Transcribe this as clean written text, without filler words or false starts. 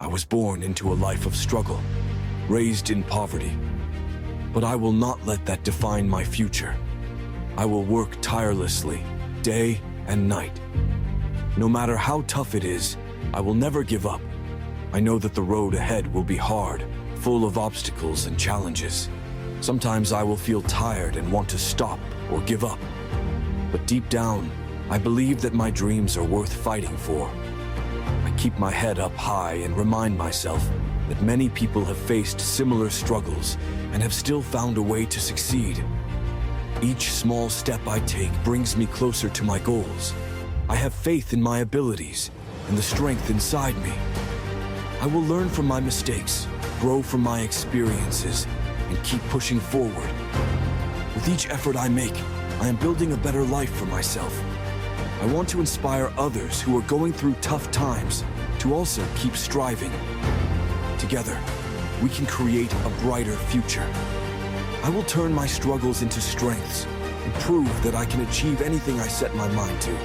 I was born into a life of struggle, raised in poverty. But I will not let that define my future. I will work tirelessly, day and night. No matter how tough it is, I will never give up. I know that the road ahead will be hard, full of obstacles and challenges. Sometimes I will feel tired and want to stop or give up. But deep down, I believe that my dreams are worth fighting for. I keep my head up high and remind myself that many people have faced similar struggles and have still found a way to succeed. Each small step I take brings me closer to my goals. I have faith in my abilities and the strength inside me. I will learn from my mistakes, grow from my experiences, and keep pushing forward. With each effort I make, I am building a better life for myself. I want to inspire others who are going through tough times to also keep striving. Together, we can create a brighter future. I will turn my struggles into strengths and prove that I can achieve anything I set my mind to.